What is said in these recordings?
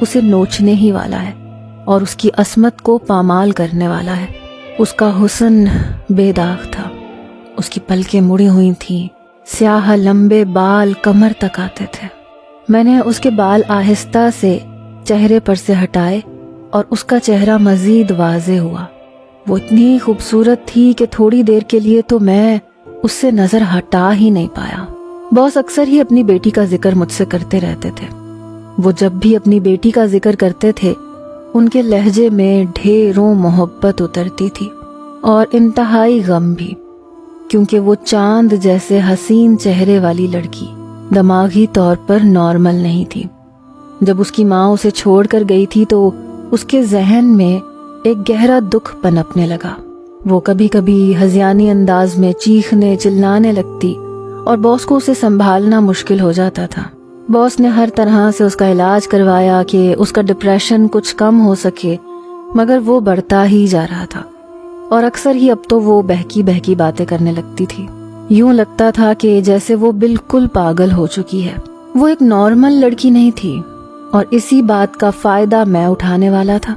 اسے نوچنے ہی والا ہے اور اس کی عصمت کو پامال کرنے والا ہے۔ اس کا حسن بے داغ تھا، اس کی پلکیں مڑی ہوئی تھیں، سیاہ لمبے بال کمر تک آتے تھے۔ میں نے اس کے بال آہستہ سے چہرے پر سے ہٹائے اور اس کا چہرہ مزید واضح ہوا۔ وہ اتنی خوبصورت تھی کہ تھوڑی دیر کے لیے تو میں اس سے نظر ہٹا ہی نہیں پایا۔ باس اکثر ہی اپنی بیٹی کا ذکر مجھ سے کرتے رہتے تھے۔ وہ جب بھی اپنی بیٹی کا ذکر کرتے تھے ان کے لہجے میں ڈھیروں محبت اترتی تھی اور انتہائی غم بھی، کیونکہ وہ چاند جیسے حسین چہرے والی لڑکی دماغی طور پر نارمل نہیں تھی۔ جب اس کی ماں اسے چھوڑ کر گئی تھی تو اس کے ذہن میں ایک گہرا دکھ پنپنے لگا۔ وہ کبھی کبھی ہذیانی انداز میں چیخنے چلانے لگتی اور باس کو اسے سنبھالنا مشکل ہو جاتا تھا۔ باس نے ہر طرح سے اس کا علاج کروایا کہ اس کا ڈپریشن کچھ کم ہو سکے، مگر وہ بڑھتا ہی جا رہا تھا اور اکثر ہی اب تو وہ بہکی بہکی باتیں کرنے لگتی تھی۔ یوں لگتا تھا کہ جیسے وہ بالکل پاگل ہو چکی ہے۔ وہ ایک نارمل لڑکی نہیں تھی اور اسی بات کا فائدہ میں اٹھانے والا تھا،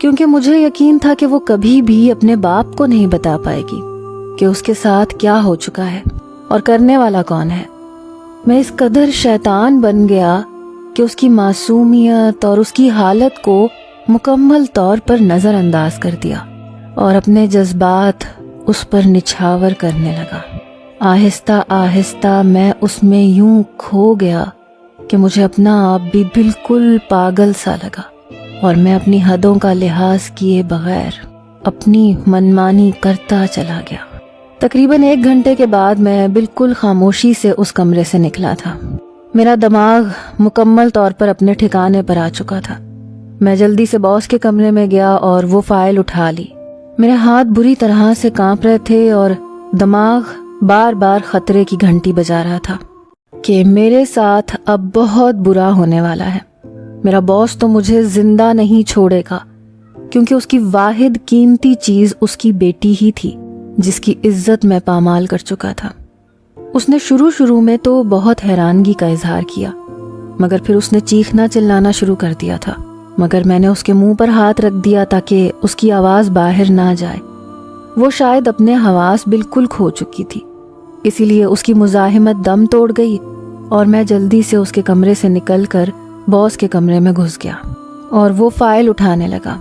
کیونکہ مجھے یقین تھا کہ وہ کبھی بھی اپنے باپ کو نہیں بتا پائے گی کہ اس کے ساتھ کیا ہو چکا ہے اور کرنے والا کون ہے۔ میں اس قدر شیطان بن گیا کہ اس کی معصومیت اور اس کی حالت کو مکمل طور پر نظر انداز کر دیا اور اپنے جذبات اس پر نچھاور کرنے لگا۔ آہستہ آہستہ میں اس میں یوں کھو گیا کہ مجھے اپنا آپ بھی بالکل پاگل سا لگا اور میں اپنی حدوں کا لحاظ کیے بغیر اپنی منمانی کرتا چلا گیا۔ تقریباً 1 گھنٹے کے بعد میں بالکل خاموشی سے اس کمرے سے نکلا تھا۔ میرا دماغ مکمل طور پر اپنے ٹھکانے پر آ چکا تھا۔ میں جلدی سے باس کے کمرے میں گیا اور وہ فائل اٹھا لی۔ میرے ہاتھ بری طرح سے کانپ رہے تھے اور دماغ بار بار خطرے کی گھنٹی بجا رہا تھا کہ میرے ساتھ اب بہت برا ہونے والا ہے۔ میرا باس تو مجھے زندہ نہیں چھوڑے گا، کیونکہ اس کی واحد قیمتی چیز اس کی بیٹی ہی تھی جس کی عزت میں پامال کر چکا تھا۔ اس نے شروع میں تو بہت حیرانگی کا اظہار کیا، مگر پھر اس نے چیخنا چلانا شروع کر دیا تھا، مگر میں نے اس کے منہ پر ہاتھ رکھ دیا تاکہ اس کی آواز باہر نہ جائے۔ وہ شاید اپنے حواس بالکل کھو چکی تھی، اسی لیے اس کی مزاحمت دم توڑ گئی اور میں جلدی سے اس کے کمرے سے نکل کر باس کے کمرے میں گھس گیا اور وہ فائل اٹھانے لگا۔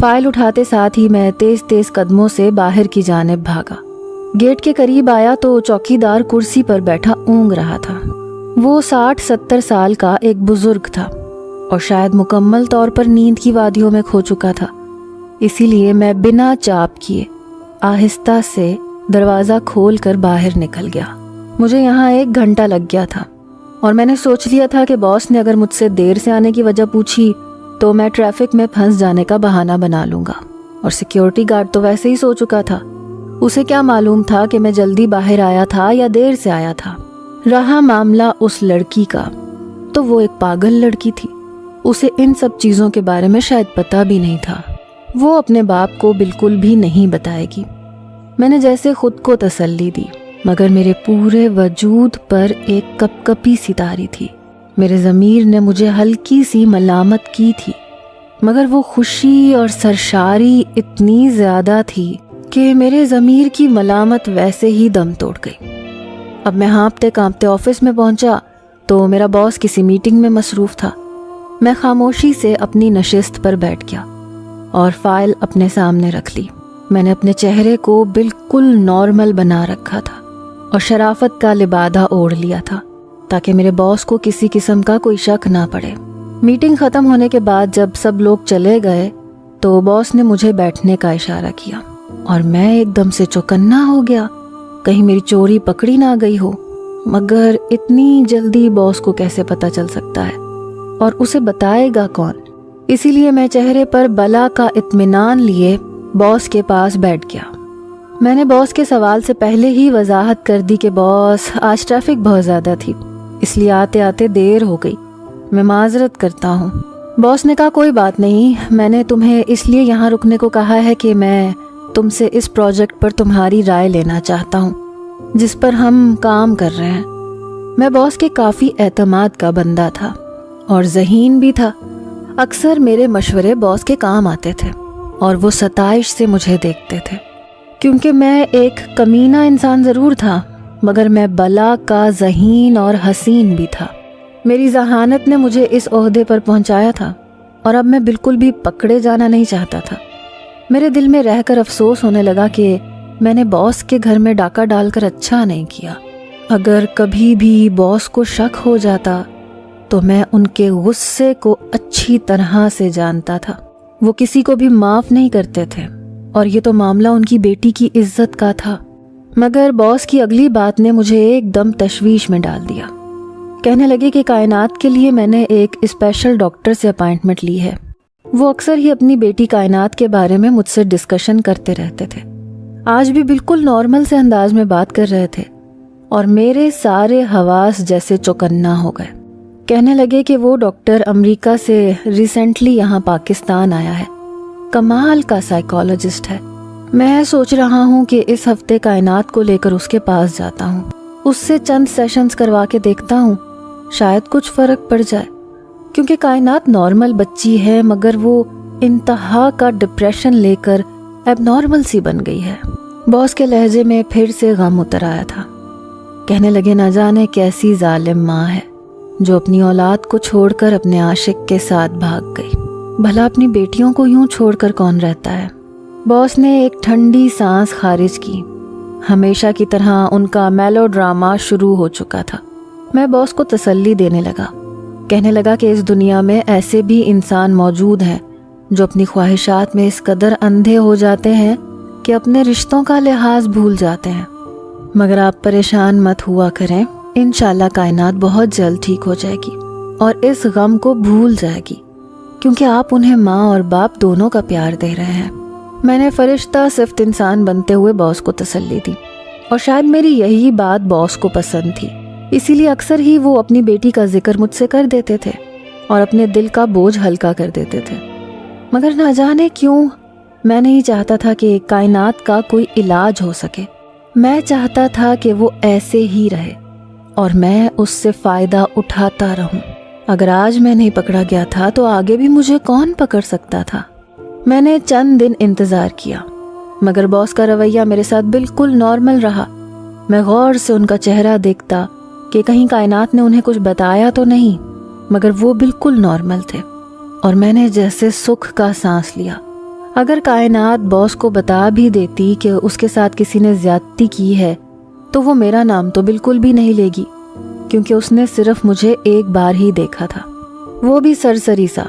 فائل اٹھاتے ساتھ ہی میں تیز تیز قدموں سے باہر کی جانب بھاگا۔ گیٹ کے قریب آیا تو چوکیدار کرسی پر بیٹھا اونگ رہا تھا۔ وہ 60-70 سال کا ایک بزرگ تھا اور شاید مکمل طور پر نیند کی وادیوں میں کھو چکا تھا، اسی لیے میں بنا چاپ کیے آہستہ سے دروازہ کھول کر باہر نکل گیا۔ مجھے یہاں 1 گھنٹہ لگ گیا تھا اور میں نے سوچ لیا تھا کہ باس نے اگر مجھ سے دیر سے آنے کی وجہ پوچھی تو میں ٹریفک میں پھنس جانے کا بہانہ بنا لوں گا، اور سیکیورٹی گارڈ تو ویسے ہی سو چکا تھا۔ اسے کیا معلوم تھا کہ میں جلدی باہر آیا تھا یا دیر سے آیا تھا۔ رہا معاملہ اس لڑکی کا، تو وہ ایک پاگل لڑکی تھی۔ اسے ان سب چیزوں کے بارے میں شاید پتہ بھی نہیں تھا۔ وہ اپنے باپ کو بالکل بھی نہیں بتائے گی۔ میں نے جیسے خود کو تسلی دی، مگر میرے پورے وجود پر ایک کپ کپی سی تاری تھی۔ میرے ضمیر نے مجھے ہلکی سی ملامت کی تھی، مگر وہ خوشی اور سرشاری اتنی زیادہ تھی کہ میرے ضمیر کی ملامت ویسے ہی دم توڑ گئی۔ اب میں ہانپتے کانپتے آفس میں پہنچا تو میرا باس کسی میٹنگ میں مصروف تھا۔ میں خاموشی سے اپنی نشست پر بیٹھ گیا اور فائل اپنے سامنے رکھ لی۔ میں نے اپنے چہرے کو بالکل نارمل بنا رکھا تھا اور شرافت کا لبادہ اوڑھ لیا تھا تاکہ میرے باس کو کسی قسم کا کوئی شک نہ پڑے۔ میٹنگ ختم ہونے کے بعد جب سب لوگ چلے گئے تو باس نے مجھے بیٹھنے کا اشارہ کیا اور میں ایک دم سے چوکنا ہو گیا، کہیں میری چوری پکڑی نہ گئی ہو۔ مگر اتنی جلدی باس کو کیسے پتہ چل سکتا ہے اور اسے بتائے گا کون؟ اسی لیے میں چہرے پر بلا کا اطمینان لیے باس کے پاس بیٹھ گیا۔ میں نے باس کے سوال سے پہلے ہی وضاحت کر دی کہ باس آج ٹریفک بہت زیادہ تھی، اس لیے آتے آتے دیر ہو گئی، میں معذرت کرتا ہوں۔ باس نے کہا کوئی بات نہیں، میں نے تمہیں اس لیے یہاں رکنے کو کہا ہے کہ میں تم سے اس پروجیکٹ پر تمہاری رائے لینا چاہتا ہوں جس پر ہم کام کر رہے ہیں۔ میں باس کے کافی اعتماد کا بندہ تھا اور ذہین بھی تھا، اکثر میرے مشورے باس کے کام آتے تھے اور وہ ستائش سے مجھے دیکھتے تھے، کیونکہ میں ایک کمینہ انسان ضرور تھا مگر میں بلا کا ذہین اور حسین بھی تھا۔ میری ذہانت نے مجھے اس عہدے پر پہنچایا تھا اور اب میں بالکل بھی پکڑے جانا نہیں چاہتا تھا۔ میرے دل میں رہ کر افسوس ہونے لگا کہ میں نے باس کے گھر میں ڈاکہ ڈال کر اچھا نہیں کیا۔ اگر کبھی بھی باس کو شک ہو جاتا تو میں ان کے غصے کو اچھی طرح سے جانتا تھا۔ وہ کسی کو بھی معاف نہیں کرتے تھے اور یہ تو معاملہ ان کی بیٹی کی عزت کا تھا۔ مگر باس کی اگلی بات نے مجھے ایک دم تشویش میں ڈال دیا۔ کہنے لگے کہ کائنات کے لیے میں نے ایک اسپیشل ڈاکٹر سے اپائنٹمنٹ لی ہے۔ وہ اکثر ہی اپنی بیٹی کائنات کے بارے میں مجھ سے ڈسکشن کرتے رہتے تھے۔ آج بھی بالکل نارمل سے انداز میں بات کر رہے تھے اور میرے سارے حواس جیسے چوکنا ہو گئے۔ کہنے لگے کہ وہ ڈاکٹر امریکہ سے ریسنٹلی یہاں پاکستان آیا ہے، کمال کا سائیکالوجسٹ ہے۔ میں سوچ رہا ہوں کہ اس ہفتے کائنات کو لے کر اس کے پاس جاتا ہوں، اس سے چند سیشنز کروا کے دیکھتا ہوں، شاید کچھ فرق پڑ جائے، کیونکہ کائنات نارمل بچی ہے مگر وہ انتہا کا ڈپریشن لے کر اب نارمل سی بن گئی ہے۔ باس کے لہجے میں پھر سے غم اتر آیا تھا۔ کہنے لگے نہ جانے کیسی ظالم ماں ہے جو اپنی اولاد کو چھوڑ کر اپنے عاشق کے ساتھ بھاگ گئی۔ بھلا اپنی بیٹیوں کو یوں چھوڑ کر کون رہتا ہے؟ باس نے ایک ٹھنڈی سانس خارج کی۔ ہمیشہ کی طرح ان کا میلو ڈرامہ شروع ہو چکا تھا۔ میں باس کو تسلی دینے لگا۔ کہنے لگا کہ اس دنیا میں ایسے بھی انسان موجود ہیں جو اپنی خواہشات میں اس قدر اندھے ہو جاتے ہیں کہ اپنے رشتوں کا لحاظ بھول جاتے ہیں۔ مگر آپ پریشان مت ہوا کریں، انشاءاللہ کائنات بہت جلد ٹھیک ہو جائے گی اور اس غم کو بھول جائے گی، کیونکہ آپ انہیں ماں اور باپ دونوں کا پیار دے رہے ہیں۔ میں نے فرشتہ صفت انسان بنتے ہوئے باس کو تسلی دی، اور شاید میری یہی بات باس کو پسند تھی، اسی لیے اکثر ہی وہ اپنی بیٹی کا ذکر مجھ سے کر دیتے تھے اور اپنے دل کا بوجھ ہلکا کر دیتے تھے۔ مگر نہ جانے کیوں میں نہیں چاہتا تھا کہ کائنات کا کوئی علاج ہو سکے۔ میں چاہتا تھا کہ وہ ایسے ہی رہے اور میں اس سے فائدہ اٹھاتا رہوں۔ اگر آج میں نہیں پکڑا گیا تھا تو آگے بھی مجھے کون پکڑ سکتا تھا؟ میں نے چند دن انتظار کیا مگر باس کا رویہ میرے ساتھ بالکل نارمل رہا۔ میں غور سے ان کا چہرہ دیکھتا کہ کہیں کائنات نے انہیں کچھ بتایا تو نہیں، مگر وہ بالکل نارمل تھے اور میں نے جیسے سکھ کا سانس لیا۔ اگر کائنات باس کو بتا بھی دیتی کہ اس کے ساتھ کسی نے زیادتی کی ہے تو وہ میرا نام تو بالکل بھی نہیں لے گی، کیونکہ اس نے صرف مجھے ایک بار ہی دیکھا تھا، وہ بھی سرسری سا،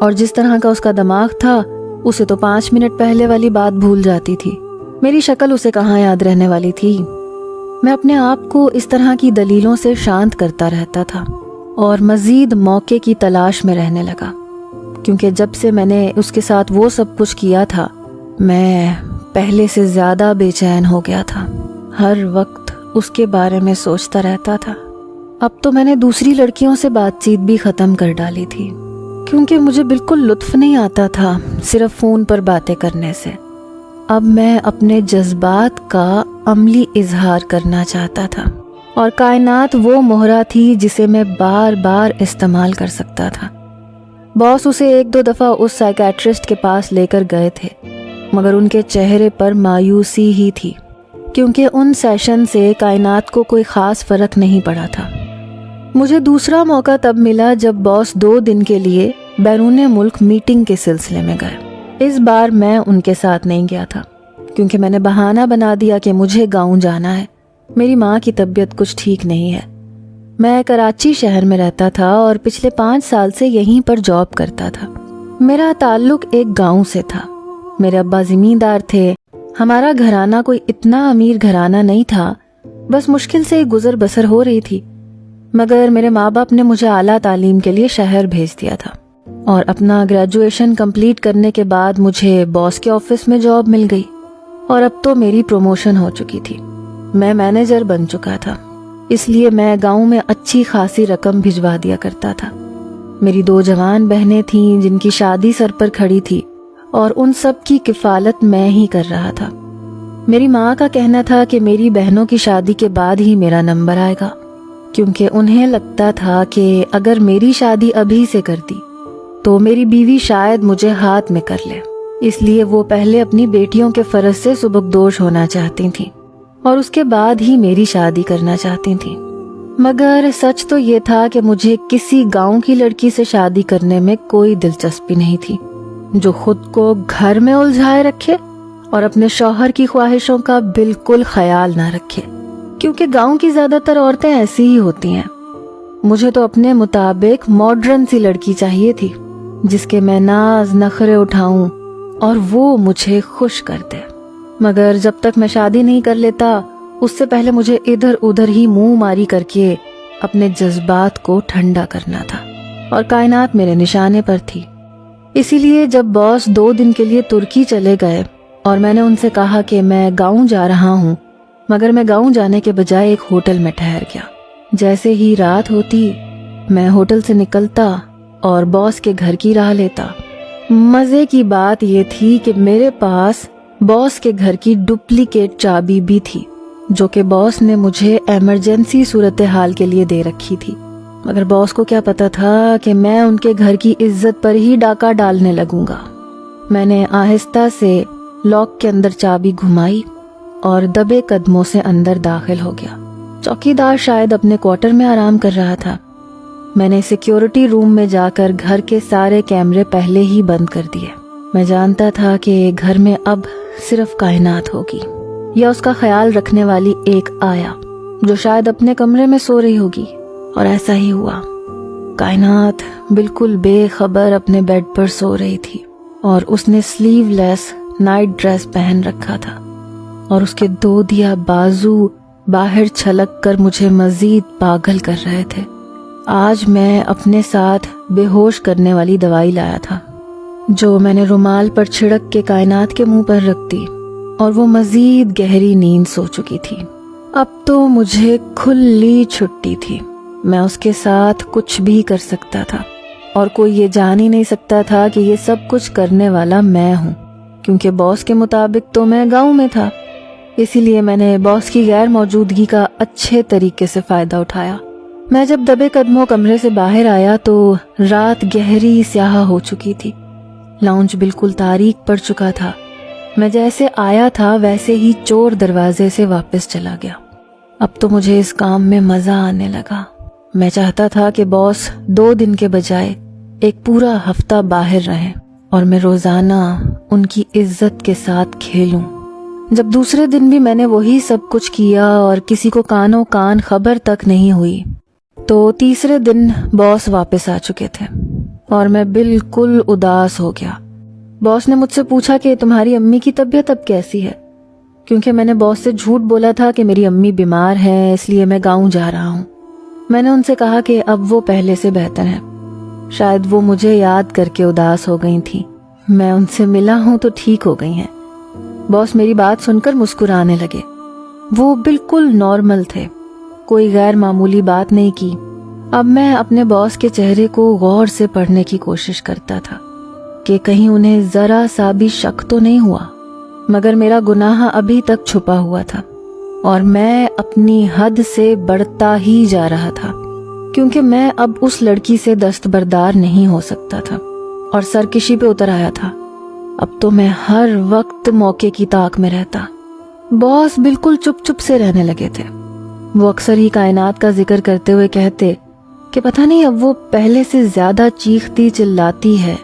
اور جس طرح کا اس کا دماغ تھا اسے تو 5 منٹ پہلے والی بات بھول جاتی تھی۔ میری شکل اسے کہاں یاد رہنے والی تھی؟ میں اپنے آپ کو اس طرح کی دلیلوں سے شانت کرتا رہتا تھا اور مزید موقع کی تلاش میں رہنے لگا، کیونکہ جب سے میں نے اس کے ساتھ وہ سب کچھ کیا تھا میں پہلے سے زیادہ بے چین ہو گیا تھا۔ ہر وقت اس کے بارے میں سوچتا رہتا تھا۔ اب تو میں نے دوسری لڑکیوں سے بات چیت بھی ختم کر ڈالی تھی، کیونکہ مجھے بالکل لطف نہیں آتا تھا صرف فون پر باتیں کرنے سے۔ اب میں اپنے جذبات کا عملی اظہار کرنا چاہتا تھا، اور کائنات وہ مہرہ تھی جسے میں بار بار استعمال کر سکتا تھا۔ باس اسے 1-2 دفعہ اس سائیکیٹرسٹ کے پاس لے کر گئے تھے، مگر ان کے چہرے پر مایوسی ہی تھی، کیونکہ ان سیشن سے کائنات کو کوئی خاص فرق نہیں پڑا تھا۔ مجھے دوسرا موقع تب ملا جب باس 2 دن کے لیے بیرون ملک میٹنگ کے سلسلے میں گئے۔ اس بار میں ان کے ساتھ نہیں گیا تھا، کیونکہ میں نے بہانہ بنا دیا کہ مجھے گاؤں جانا ہے، میری ماں کی طبیعت کچھ ٹھیک نہیں ہے۔ میں کراچی شہر میں رہتا تھا اور پچھلے 5 سال سے یہیں پر جاب کرتا تھا۔ میرا تعلق ایک گاؤں سے تھا، میرے ابا زمیندار تھے، ہمارا گھرانہ کوئی اتنا امیر گھرانہ نہیں تھا، بس مشکل سے گزر بسر ہو رہی تھی۔ مگر میرے ماں باپ نے مجھے اعلیٰ تعلیم کے لیے شہر بھیج دیا تھا، اور اپنا گریجویشن کمپلیٹ کرنے کے بعد مجھے باس کے آفس میں جاب مل گئی، اور اب تو میری پروموشن ہو چکی تھی، میں مینیجر بن چکا تھا، اس لیے میں گاؤں میں اچھی خاصی رقم بھجوا دیا کرتا تھا۔ میری 2 جوان بہنیں تھیں جن کی شادی سر پر کھڑی تھی، اور ان سب کی کفالت میں ہی کر رہا تھا۔ میری ماں کا کہنا تھا کہ میری بہنوں کی شادی کے بعد ہی میرا نمبر آئے گا، کیونکہ انہیں لگتا تھا کہ اگر میری شادی ابھی سے کر دی تو میری بیوی شاید مجھے ہاتھ میں کر لے، اس لیے وہ پہلے اپنی بیٹیوں کے فرض سے سبکدوش ہونا چاہتی تھیں اور اس کے بعد ہی میری شادی کرنا چاہتی تھیں۔ مگر سچ تو یہ تھا کہ مجھے کسی گاؤں کی لڑکی سے شادی کرنے میں کوئی دلچسپی نہیں تھی جو خود کو گھر میں الجھائے رکھے اور اپنے شوہر کی خواہشوں کا بالکل خیال نہ رکھے، کیونکہ گاؤں کی زیادہ تر عورتیں ایسی ہی ہوتی ہیں۔ مجھے تو اپنے مطابق ماڈرن سی لڑکی چاہیے تھی جس کے میں ناز نخرے اٹھاؤں اور وہ مجھے خوش کر دے۔ مگر جب تک میں شادی نہیں کر لیتا اس سے پہلے مجھے ادھر ادھر ہی منہ ماری کر کے اپنے جذبات کو ٹھنڈا کرنا تھا، اور کائنات میرے نشانے پر تھی۔ اسی لیے جب باس 2 دن کے لیے ترکی چلے گئے اور میں نے ان سے کہا کہ میں گاؤں جا رہا ہوں، مگر میں گاؤں جانے کے بجائے ایک ہوٹل میں ٹھہر گیا۔ جیسے ہی رات ہوتی میں ہوٹل سے نکلتا اور باس کے گھر کی راہ لیتا۔ مزے کی بات یہ تھی کہ میرے پاس باس کے گھر کی ڈپلیکیٹ چابی بھی تھی جو کہ باس نے مجھے ایمرجنسی صورتحال کے لیے دے رکھی تھی، مگر باس کو کیا پتا تھا کہ میں ان کے گھر کی عزت پر ہی ڈاکہ ڈالنے لگوں گا۔ میں نے آہستہ سے لاک کے اندر چابی گھمائی اور دبے قدموں سے اندر داخل ہو گیا۔ چوکیدار شاید اپنے کوارٹر میں آرام کر رہا تھا۔ میں نے سیکیورٹی روم میں جا کر گھر کے سارے کیمرے پہلے ہی بند کر دیے۔ میں جانتا تھا کہ گھر میں اب صرف کائنات ہوگی یا اس کا خیال رکھنے والی ایک آیا جو شاید اپنے کمرے میں سو رہی ہوگی، اور ایسا ہی ہوا۔ کائنات بالکل بے خبر اپنے بیڈ پر سو رہی تھی اور اس نے سلیو لیس نائٹ ڈریس پہن رکھا تھا، اور اس کے 2 دیا بازو باہر چھلک کر مجھے مزید پاگل کر رہے تھے۔ آج میں اپنے ساتھ بے ہوش کرنے والی دوائی لایا تھا جو میں نے رومال پر چھڑک کے کائنات کے منہ پر رکھ دی، اور وہ مزید گہری نیند سو چکی تھی۔ اب تو مجھے کھلی چھٹی تھی، میں اس کے ساتھ کچھ بھی کر سکتا تھا، اور کوئی یہ جان ہی نہیں سکتا تھا کہ یہ سب کچھ کرنے والا میں ہوں، کیونکہ باس کے مطابق تو میں گاؤں میں تھا۔ اسی لیے میں نے باس کی غیر موجودگی کا اچھے طریقے سے فائدہ اٹھایا۔ میں جب دبے قدموں کمرے سے باہر آیا تو رات گہری سیاہ ہو چکی تھی، لاؤنج بالکل تاریک پڑ چکا تھا۔ میں جیسے آیا تھا ویسے ہی چور دروازے سے واپس چلا گیا۔ اب تو مجھے اس کام میں مزہ آنے لگا۔ میں چاہتا تھا کہ باس 2 دن کے بجائے ایک پورا ہفتہ باہر رہیں اور میں روزانہ ان کی عزت کے ساتھ کھیلوں۔ جب دوسرے دن بھی میں نے وہی سب کچھ کیا اور کسی کو کانوں کان خبر تک نہیں ہوئی، تو تیسرے دن باس واپس آ چکے تھے اور میں بالکل اداس ہو گیا۔ باس نے مجھ سے پوچھا کہ تمہاری امی کی طبیعت اب کیسی ہے، کیونکہ میں نے باس سے جھوٹ بولا تھا کہ میری امی بیمار ہیں، اس لیے میں گاؤں جا رہا ہوں۔ میں نے ان سے کہا کہ اب وہ پہلے سے بہتر ہیں، شاید وہ مجھے یاد کر کے اداس ہو گئی تھیں، میں ان سے ملا ہوں تو ٹھیک ہو گئی ہیں۔ باس میری بات سن کر مسکرانے لگے۔ وہ بالکل نارمل تھے، کوئی غیر معمولی بات نہیں کی۔ اب میں اپنے باس کے چہرے کو غور سے پڑھنے کی کوشش کرتا تھا کہ کہیں انہیں ذرا سا بھی شک تو نہیں ہوا، مگر میرا گناہ ابھی تک چھپا ہوا تھا اور میں اپنی حد سے بڑھتا ہی جا رہا تھا، کیونکہ میں اب اس لڑکی سے دستبردار نہیں ہو سکتا تھا اور سرکشی پہ اتر آیا تھا۔ اب تو میں ہر وقت موقع کی تاک میں رہتا۔ باس بالکل چپ چپ سے رہنے لگے تھے۔ وہ اکثر ہی کائنات کا ذکر کرتے ہوئے کہتے کہ پتہ نہیں اب وہ پہلے سے زیادہ چیختی چلاتی ہے،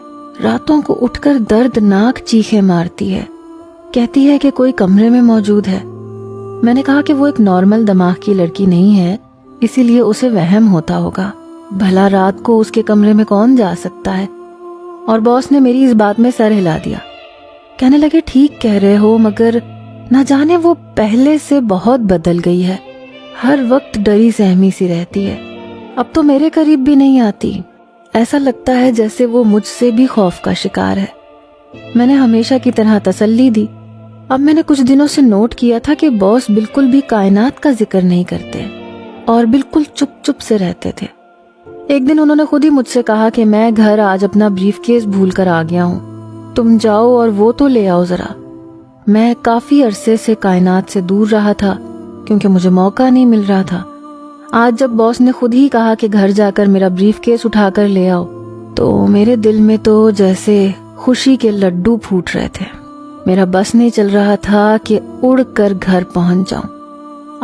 راتوں کو اٹھ کر دردناک چیخیں مارتی ہے، کہتی ہے کہ کوئی کمرے میں موجود ہے۔ میں نے کہا کہ وہ ایک نارمل دماغ کی لڑکی نہیں ہے، اسی لیے اسے وہم ہوتا ہوگا، بھلا رات کو اس کے کمرے میں کون جا سکتا ہے؟ اور باس نے میری اس بات میں سر ہلا دیا، کہنے لگے ٹھیک کہہ رہے ہو، مگر نہ جانے وہ پہلے سے بہت بدل گئی ہے، ہر وقت ڈری سہمی سی رہتی ہے، اب تو میرے قریب بھی نہیں آتی، ایسا لگتا ہے جیسے وہ مجھ سے بھی خوف کا شکار ہے۔ میں نے ہمیشہ کی طرح تسلی دی۔ اب میں نے کچھ دنوں سے نوٹ کیا تھا کہ باس بالکل بھی کائنات کا ذکر نہیں کرتے اور بالکل چپ چپ سے رہتے تھے۔ ایک دن انہوں نے خود ہی مجھ سے کہا کہ میں گھر آج اپنا بریف کیس بھول کر آ گیا ہوں، تم جاؤ اور وہ تو لے آؤ ذرا۔ میں کافی عرصے سے کائنات سے دور رہا تھا کیونکہ مجھے موقع نہیں مل رہا تھا۔ آج جب باس نے خود ہی کہا کہ گھر جا کر میرا بریف کیس اٹھا کر لے آؤ، تو میرے دل میں تو جیسے خوشی کے لڈو پھوٹ رہے تھے. میرا بس نہیں چل رہا تھا کہ اڑ کر گھر پہنچ جاؤں.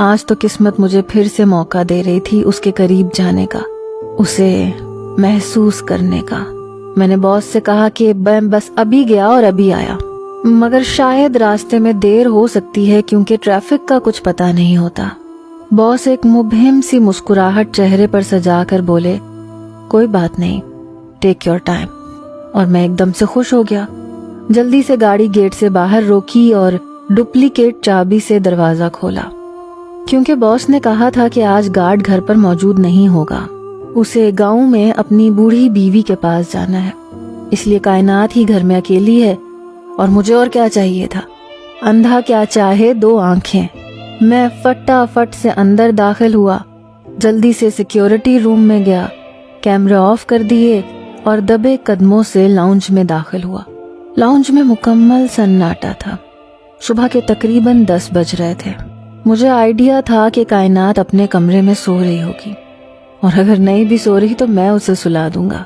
آج تو قسمت مجھے پھر سے موقع دے رہی تھی اس کے قریب جانے کا، اسے محسوس کرنے کا. میں نے باس سے کہا کہ میں بس ابھی گیا اور ابھی آیا، مگر شاید راستے میں دیر ہو سکتی ہے کیونکہ ٹریفک کا کچھ پتہ نہیں ہوتا. باس ایک مبہم سی مسکراہٹ چہرے پر سجا کر بولے، کوئی بات نہیں، ٹیک یور ٹائم. اور میں ایک دم سے خوش ہو گیا. جلدی سے گاڑی گیٹ سے باہر روکی اور ڈپلیکیٹ چابی سے دروازہ کھولا. کیونکہ باس نے کہا تھا کہ آج گارڈ گھر پر موجود نہیں ہوگا، اسے گاؤں میں اپنی بوڑھی بیوی کے پاس جانا ہے، اس لیے کائنات ہی گھر میں اکیلی ہے. اور مجھے اور کیا چاہیے تھا؟ اندھا کیا چاہے دو آنکھیں. میں فٹافٹ سے اندر داخل ہوا، جلدی سے سیکیورٹی روم میں گیا، کیمرے آف کر دیے اور دبے قدموں سے لاؤنج میں داخل ہوا. لاؤنج میں مکمل سناٹا تھا. صبح کے تقریباً 10 بج رہے تھے. مجھے آئیڈیا تھا کہ کائنات اپنے کمرے میں سو رہی ہوگی، اور اگر نہیں بھی سو رہی تو میں اسے سلا دوں گا.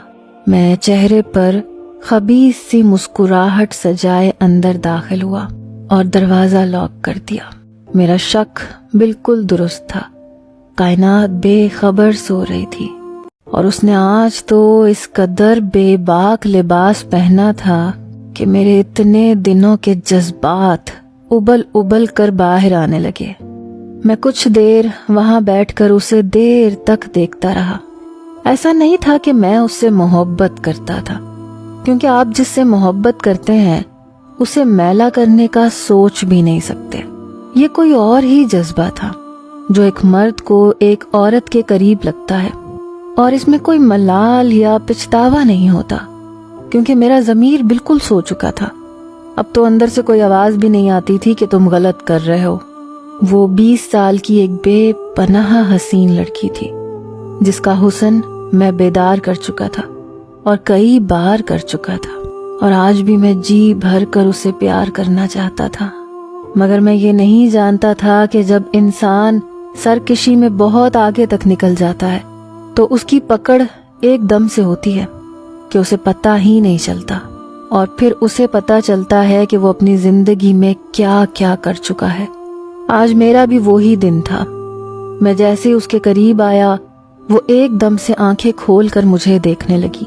میں چہرے پر خبیث سی مسکراہٹ سجائے اندر داخل ہوا اور دروازہ لاک کر دیا. میرا شک بالکل درست تھا. کائنات بے خبر سو رہی تھی، اور اس نے آج تو اس قدر بے باک لباس پہنا تھا کہ میرے اتنے دنوں کے جذبات ابل ابل کر باہر آنے لگے. میں کچھ دیر وہاں بیٹھ کر اسے دیر تک دیکھتا رہا. ایسا نہیں تھا کہ میں اس سے محبت کرتا تھا، کیونکہ آپ جس سے محبت کرتے ہیں اسے میلا کرنے کا سوچ بھی نہیں سکتے. یہ کوئی اور ہی جذبہ تھا جو ایک مرد کو ایک عورت کے قریب لگتا ہے، اور اس میں کوئی ملال یا پچھتاوا نہیں ہوتا، کیونکہ میرا ضمیر بالکل سو چکا تھا. اب تو اندر سے کوئی آواز بھی نہیں آتی تھی کہ تم غلط کر رہے ہو. وہ 20 سال کی ایک بے پناہ حسین لڑکی تھی جس کا حسن میں بیدار کر چکا تھا اور کئی بار کر چکا تھا، اور آج بھی میں جی بھر کر اسے پیار کرنا چاہتا تھا. مگر میں یہ نہیں جانتا تھا کہ جب انسان سرکشی میں بہت آگے تک نکل جاتا ہے تو اس کی پکڑ ایک دم سے ہوتی ہے کہ اسے پتہ ہی نہیں چلتا، اور پھر اسے پتہ چلتا ہے کہ وہ اپنی زندگی میں کیا کیا کر چکا ہے. آج میرا بھی وہی دن تھا. میں جیسے اس کے قریب آیا وہ ایک دم سے آنکھیں کھول کر مجھے دیکھنے لگی،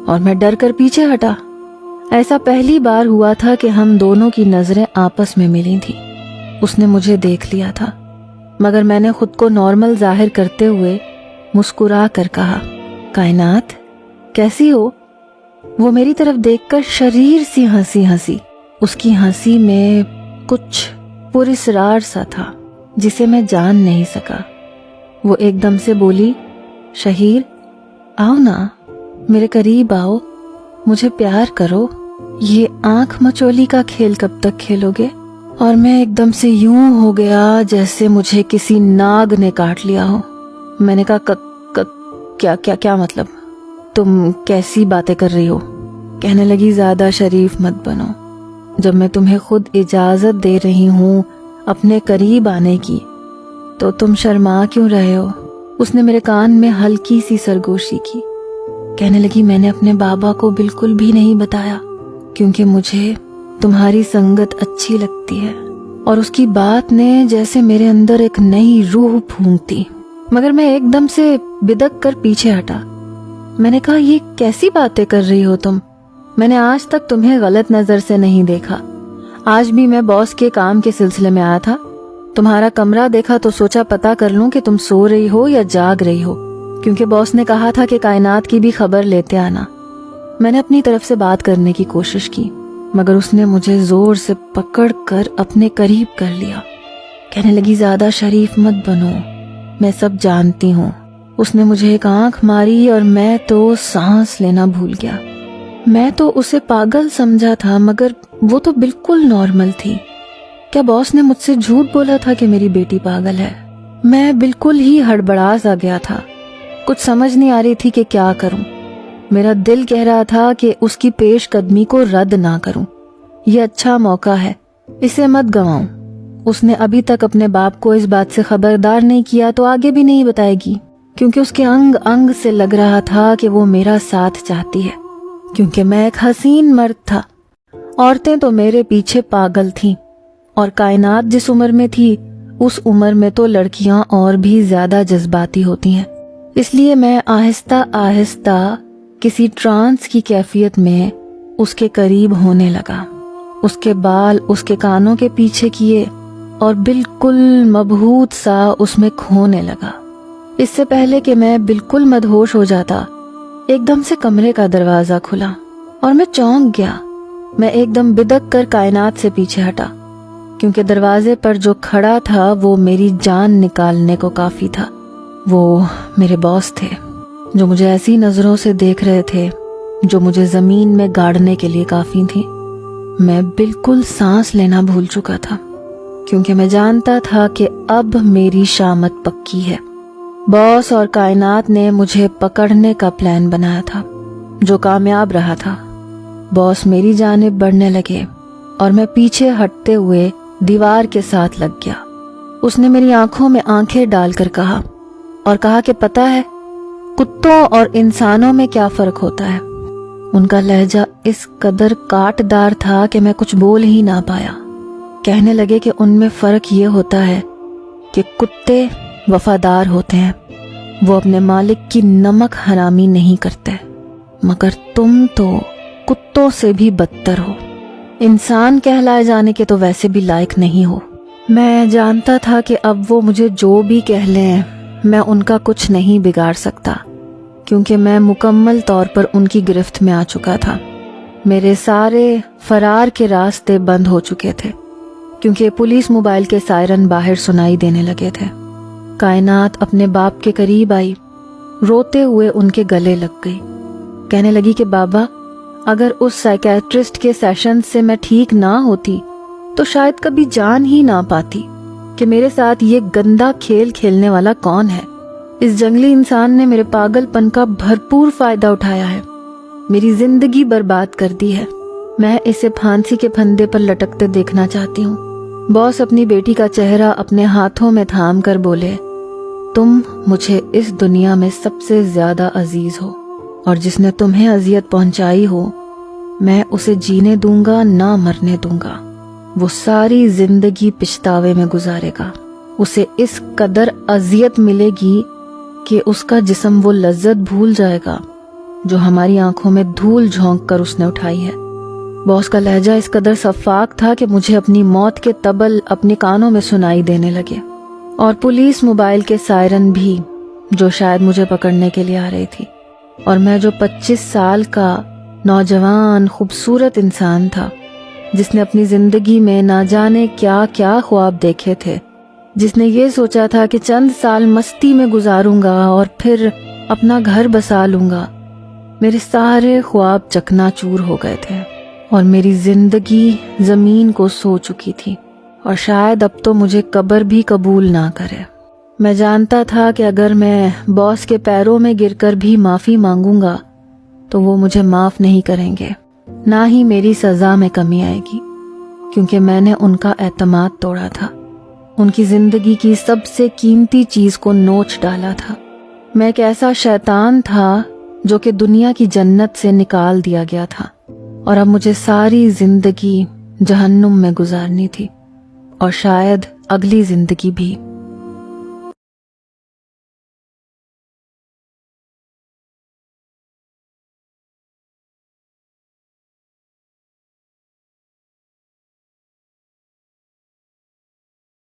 اور میں ڈر کر پیچھے ہٹا. ایسا پہلی بار ہوا تھا کہ ہم دونوں کی نظریں آپس میں ملی تھیں. اس نے مجھے دیکھ لیا تھا، مگر میں نے خود کو نارمل ظاہر کرتے ہوئے مسکرا کر کہا، کائنات کیسی ہو؟ وہ میری طرف دیکھ کر شریر سی ہنسی. اس کی ہنسی میں کچھ پراسرار سا تھا جسے میں جان نہیں سکا. وہ ایک دم سے بولی، شہیر آؤ نا، میرے قریب آؤ، مجھے پیار کرو. یہ آنکھ مچولی کا کھیل کب تک کھیلو گے؟ اور میں ایک دم سے یوں ہو گیا جیسے مجھے کسی ناگ نے کاٹ لیا ہو. میں نے کہا کیا مطلب؟ تم کیسی باتیں کر رہی ہو؟ کہنے لگی، زیادہ شریف مت بنو. جب میں تمہیں خود اجازت دے رہی ہوں اپنے قریب آنے کی تو تم شرما کیوں رہے ہو؟ اس نے میرے کان میں ہلکی سی سرگوشی کی. کہنے لگی، میں نے اپنے بابا کو بالکل بھی نہیں بتایا کیونکہ مجھے تمہاری سنگت اچھی لگتی ہے. اور اس کی بات نے جیسے میرے اندر ایک نئی روح پھونک دی. مگر میں ایک دم سے بدک کر پیچھے ہٹا. میں نے کہا، یہ کیسی باتیں کر رہی ہو تم؟ میں نے آج تک تمہیں غلط نظر سے نہیں دیکھا. آج بھی میں باس کے کام کے سلسلے میں آیا تھا، تمہارا کمرہ دیکھا تو سوچا پتا کر لوں کہ تم سو رہی ہو یا جاگ رہی ہو، کیونکہ باس نے کہا تھا کہ کائنات کی بھی خبر لیتے آنا. میں نے اپنی طرف سے بات کرنے کی کوشش کی، مگر اس نے مجھے زور سے پکڑ کر اپنے قریب کر لیا. کہنے لگی، زیادہ شریف مت بنو، میں سب جانتی ہوں. اس نے مجھے ایک آنکھ ماری اور میں تو سانس لینا بھول گیا. میں تو اسے پاگل سمجھا تھا، مگر وہ تو بالکل نارمل تھی. کیا باس نے مجھ سے جھوٹ بولا تھا کہ میری بیٹی پاگل ہے؟ میں بالکل ہی ہڑبڑا سا گیا تھا، کچھ سمجھ نہیں آ رہی تھی کہ کیا کروں. میرا دل کہہ رہا تھا کہ اس کی پیش قدمی کو رد نہ کروں. یہ اچھا موقع ہے، اسے مت گنواؤں. اس نے ابھی تک اپنے باپ کو اس بات سے خبردار نہیں کیا تو آگے بھی نہیں بتائے گی. کیونکہ اس کے انگ انگ سے لگ رہا تھا کہ وہ میرا ساتھ چاہتی ہے، کیونکہ میں ایک حسین مرد تھا۔ عورتیں تو میرے پیچھے پاگل تھیں، اور کائنات جس عمر میں تھی اس عمر میں تو لڑکیاں اور بھی زیادہ جذباتی ہوتی ہیں۔ اس لیے میں آہستہ آہستہ کسی ٹرانس کی کیفیت میں اس کے قریب ہونے لگا، اس کے بال اس کے کانوں کے پیچھے کیے اور بالکل مبہوت سا اس میں کھونے لگا۔ اس سے پہلے کہ میں بالکل مدہوش ہو جاتا، ایک دم سے کمرے کا دروازہ کھلا اور میں چونک گیا۔ میں ایک دم بدک کر کائنات سے پیچھے ہٹا، کیونکہ دروازے پر جو کھڑا تھا وہ میری جان نکالنے کو کافی تھا۔ وہ میرے باس تھے، جو مجھے ایسی نظروں سے دیکھ رہے تھے جو مجھے زمین میں گاڑنے کے لیے کافی تھی۔ میں بالکل سانس لینا بھول چکا تھا، کیونکہ میں جانتا تھا کہ اب میری شامت پکی ہے۔ باس اور کائنات نے مجھے پکڑنے کا پلان بنایا تھا، جو کامیاب رہا تھا۔ باس میری جانب بڑھنے لگے اور میں پیچھے ہٹتے ہوئے دیوار کے ساتھ لگ گیا۔ اس نے میری آنکھوں میں آنکھیں ڈال کر کہا کہ پتہ ہے کتوں اور انسانوں میں کیا فرق ہوتا ہے؟ ان کا لہجہ اس قدر کاٹ دار تھا کہ میں کچھ بول ہی نہ پایا۔ کہنے لگے کہ ان میں فرق یہ ہوتا ہے کہ کتے وفادار ہوتے ہیں، وہ اپنے مالک کی نمک حرامی نہیں کرتے، مگر تم تو کتوں سے بھی بدتر ہو، انسان کہلائے جانے کے تو ویسے بھی لائق نہیں ہو۔ میں جانتا تھا کہ اب وہ مجھے جو بھی کہہ لیں میں ان کا کچھ نہیں بگاڑ سکتا، کیونکہ میں مکمل طور پر ان کی گرفت میں آ چکا تھا۔ میرے سارے فرار کے راستے بند ہو چکے تھے، کیونکہ پولیس موبائل کے سائرن باہر سنائی دینے لگے تھے۔ کائنات اپنے باپ کے قریب آئی، روتے ہوئے ان کے گلے لگ گئی، کہنے لگی کہ بابا، اگر اس سائیکیٹرسٹ کے سیشن سے میں ٹھیک نہ ہوتی تو شاید کبھی جان ہی نہ پاتی کہ میرے ساتھ یہ گندا کھیل کھیلنے والا کون ہے۔ اس جنگلی انسان نے میرے پاگل پن کا بھرپور فائدہ اٹھایا ہے، میری زندگی برباد کر دی ہے۔ میں اسے پھانسی کے پھندے پر لٹکتے دیکھنا چاہتی ہوں۔ باس اپنی بیٹی کا چہرہ اپنے ہاتھوں میں تھام کر بولے، تم مجھے اس دنیا میں سب سے زیادہ عزیز ہو، اور جس نے تمہیں اذیت پہنچائی ہو میں اسے جینے دوں گا نہ مرنے دوں گا۔ وہ ساری زندگی پچھتاوے میں گزارے گا، اسے اس قدر اذیت ملے گی کہ اس کا جسم وہ لذت بھول جائے گا جو ہماری آنکھوں میں دھول جھونک کر اس نے اٹھائی ہے۔ باس کا لہجہ اس قدر صفاق تھا کہ مجھے اپنی موت کے طبل اپنے کانوں میں سنائی دینے لگے، اور پولیس موبائل کے سائرن بھی، جو شاید مجھے پکڑنے کے لیے آ رہی تھی۔ اور میں جو 25 سال کا نوجوان خوبصورت انسان تھا، جس نے اپنی زندگی میں نہ جانے کیا کیا خواب دیکھے تھے، جس نے یہ سوچا تھا کہ چند سال مستی میں گزاروں گا اور پھر اپنا گھر بسا لوں گا، میرے سارے خواب چکنا چور ہو گئے تھے، اور میری زندگی زمین کو سو چکی تھی، اور شاید اب تو مجھے قبر بھی قبول نہ کرے۔ میں جانتا تھا کہ اگر میں باس کے پیروں میں گر کر بھی معافی مانگوں گا تو وہ مجھے معاف نہیں کریں گے، نہ ہی میری سزا میں کمی آئے گی، کیونکہ میں نے ان کا اعتماد توڑا تھا، ان کی زندگی کی سب سے قیمتی چیز کو نوچ ڈالا تھا۔ میں ایک ایسا شیطان تھا جو کہ دنیا کی جنت سے نکال دیا گیا تھا، اور اب مجھے ساری زندگی جہنم میں گزارنی تھی، اور شاید اگلی زندگی بھی۔